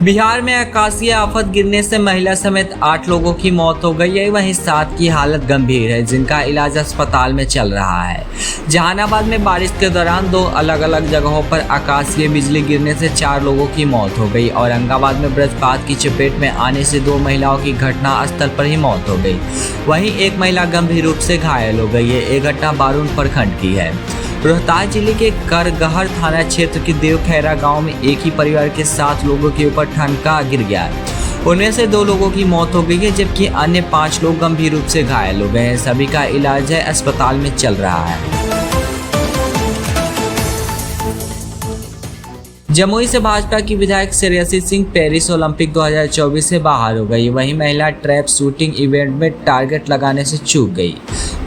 बिहार में आकाशीय आफत गिरने से महिला समेत 8 लोगों की मौत हो गई है। वहीं 7 की हालत गंभीर है, जिनका इलाज अस्पताल में चल रहा है। जहानाबाद में बारिश के दौरान 2 अलग अलग जगहों पर आकाशीय बिजली गिरने से 4 लोगों की मौत हो गई। औरंगाबाद में वज्रपात की चपेट में आने से 2 महिलाओं की घटना स्थल पर ही मौत हो गई। वहीं एक महिला गंभीर रूप से घायल हो गई है। ये घटना बारून प्रखंड की है। रोहतास जिले के करगहर थाना क्षेत्र के देवखैरा गांव में एक ही परिवार के 7 लोगों के ऊपर ठनका गिर गया है। उनमें से 2 लोगों की मौत हो गई है, जबकि अन्य 5 लोग गंभीर रूप से घायल हो गए हैं। सभी का इलाज है अस्पताल में चल रहा है। जमुई से भाजपा की विधायक श्रेयसी सिंह पेरिस ओलंपिक 2024 से बाहर हो गई। वहीं महिला ट्रैप शूटिंग इवेंट में टारगेट लगाने से चूक गई।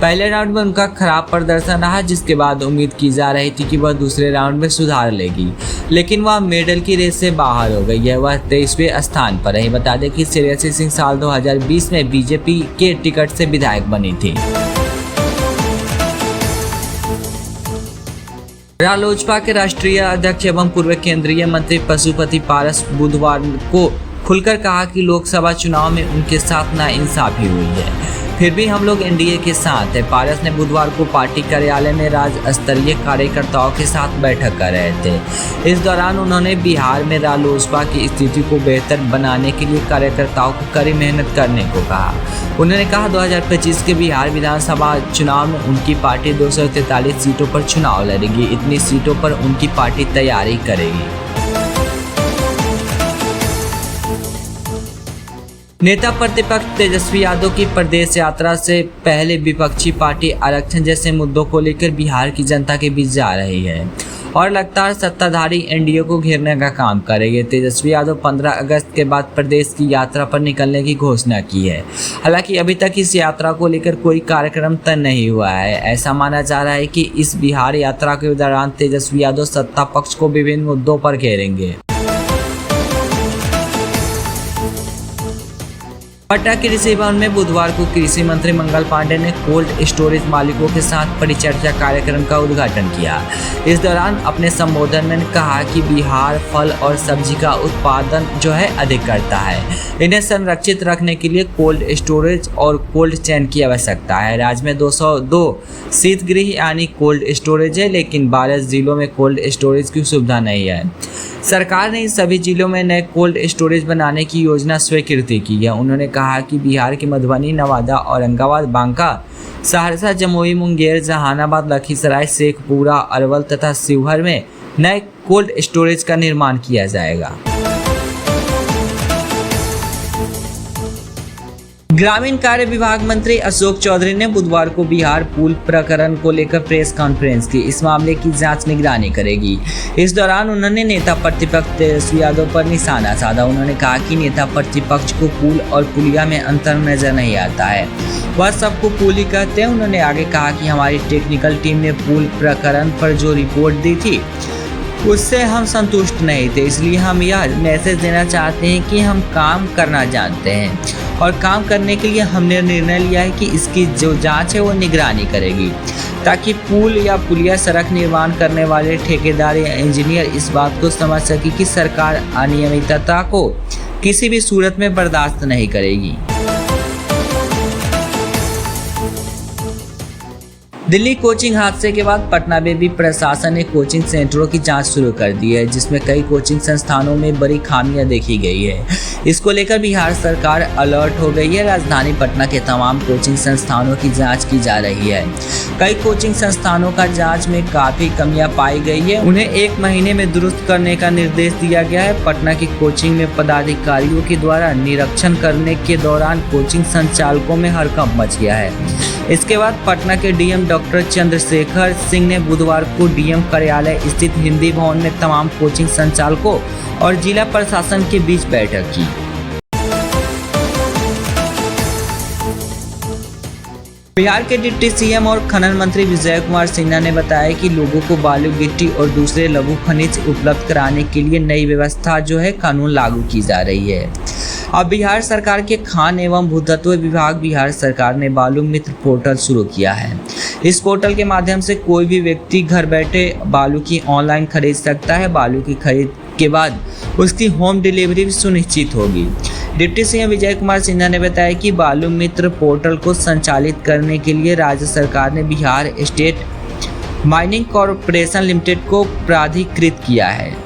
पहले राउंड में उनका खराब प्रदर्शन रहा, जिसके बाद उम्मीद की जा रही थी कि वह दूसरे राउंड में सुधार लेगी, लेकिन वह मेडल की रेस से बाहर हो गई है। वह 23वें स्थान पर रही। बता दें कि श्रेयसी सिंह साल 2020 में बीजेपी के टिकट से विधायक बनी थी। रालोजपा के राष्ट्रीय अध्यक्ष एवं पूर्व केंद्रीय मंत्री पशुपति पारस बुधवार को खुलकर कहा कि लोकसभा चुनाव में उनके साथ नाइंसाफी हुई है, फिर भी हम लोग एनडीए के साथ हैं। पारस ने बुधवार को पार्टी कार्यालय में राज्य स्तरीय कार्यकर्ताओं के साथ बैठक कर रहे थे। इस दौरान उन्होंने बिहार में रालोजपा की स्थिति को बेहतर बनाने के लिए कार्यकर्ताओं को कड़ी मेहनत करने को कहा। उन्होंने कहा 2025 के बिहार विधानसभा चुनाव में उनकी पार्टी 243 सीटों पर चुनाव लड़ेगी। इतनी सीटों पर उनकी पार्टी तैयारी करेगी। नेता प्रतिपक्ष तेजस्वी यादव की प्रदेश यात्रा से पहले विपक्षी पार्टी आरक्षण जैसे मुद्दों को लेकर बिहार की जनता के बीच जा रही है और लगातार सत्ताधारी एनडीए को घेरने का काम करेंगे। तेजस्वी यादव 15 अगस्त के बाद प्रदेश की यात्रा पर निकलने की घोषणा की है। हालांकि अभी तक इस यात्रा को लेकर कोई कार्यक्रम तय नहीं हुआ है। ऐसा माना जा रहा है कि इस बिहार यात्रा के दौरान तेजस्वी यादव सत्ता पक्ष को विभिन्न मुद्दों पर घेरेंगे। पटना कृषि भवन में बुधवार को कृषि मंत्री मंगल पांडे ने कोल्ड स्टोरेज मालिकों के साथ परिचर्चा कार्यक्रम का उद्घाटन किया। इस दौरान अपने संबोधन में कहा कि बिहार फल और सब्जी का उत्पादन जो है अधिक करता है। इन्हें संरक्षित रखने के लिए कोल्ड स्टोरेज और कोल्ड चेन की आवश्यकता है। राज्य में 202 शीतगृह यानी कोल्ड स्टोरेज है, लेकिन 12 जिलों में कोल्ड स्टोरेज की सुविधा नहीं है। सरकार ने इन सभी जिलों में नए कोल्ड स्टोरेज बनाने की योजना स्वीकृति की है। उन्होंने कहा कि बिहार के मधुबनी, नवादा, औरंगाबाद, बांका, सहरसा, जमुई, मुंगेर, जहानाबाद, लखीसराय, शेखपुरा, अरवल तथा शिवहर में नए कोल्ड स्टोरेज का निर्माण किया जाएगा। ग्रामीण कार्य विभाग मंत्री अशोक चौधरी ने बुधवार को बिहार पुल प्रकरण को लेकर प्रेस कॉन्फ्रेंस की। इस मामले की जांच निगरानी करेगी। इस दौरान उन्होंने नेता प्रतिपक्ष तेजस्वी यादव पर निशाना साधा। उन्होंने कहा कि नेता प्रतिपक्ष को पुल और पुलिया में अंतर नजर नहीं आता है, वह सबको पुल ही कहते हैं। उन्होंने आगे कहा कि हमारी टेक्निकल टीम ने पुल प्रकरण पर जो रिपोर्ट दी थी उससे हम संतुष्ट नहीं थे, इसलिए हम यह मैसेज देना चाहते हैं कि हम काम करना जानते हैं और काम करने के लिए हमने निर्णय लिया है कि इसकी जो जांच है वो निगरानी करेगी, ताकि पुल या पुलिया सड़क निर्माण करने वाले ठेकेदार या इंजीनियर इस बात को समझ सके कि सरकार अनियमितता को किसी भी सूरत में बर्दाश्त नहीं करेगी। दिल्ली कोचिंग हादसे के बाद पटना में भी प्रशासन ने कोचिंग सेंटरों की जांच शुरू कर दी है, जिसमें कई कोचिंग संस्थानों में बड़ी खामियां देखी गई है। इसको लेकर बिहार सरकार अलर्ट हो गई है। राजधानी पटना के तमाम कोचिंग संस्थानों की जांच की जा रही है। कई कोचिंग संस्थानों का जांच में काफ़ी कमियां पाई गई है, उन्हें 1 महीने में दुरुस्त करने का निर्देश दिया गया है। पटना की कोचिंग में पदाधिकारियों के द्वारा निरीक्षण करने के दौरान कोचिंग संचालकों में हड़कंप मच गया है। इसके बाद पटना के डीएम डॉक्टर चंद्रशेखर सिंह ने बुधवार को डीएम कार्यालय स्थित हिंदी भवन में तमाम कोचिंग संचालकों और जिला प्रशासन के बीच बैठक की। बिहार के डिप्टी सीएम और खनन मंत्री विजय कुमार सिन्हा ने बताया कि लोगों को बालू, गिट्टी और दूसरे लघु खनिज उपलब्ध कराने के लिए नई व्यवस्था जो है कानून लागू की जा रही है। अब बिहार सरकार के खान एवं भूतत्व विभाग बिहार सरकार ने बालू मित्र पोर्टल शुरू किया है। इस पोर्टल के माध्यम से कोई भी व्यक्ति घर बैठे बालू की ऑनलाइन खरीद सकता है। बालू की खरीद के बाद उसकी होम डिलीवरी भी सुनिश्चित होगी। डिप्टी सीएम विजय कुमार सिन्हा ने बताया कि बालू मित्र पोर्टल को संचालित करने के लिए राज्य सरकार ने Bihar state mining corporation limited को प्राधिकृत किया है।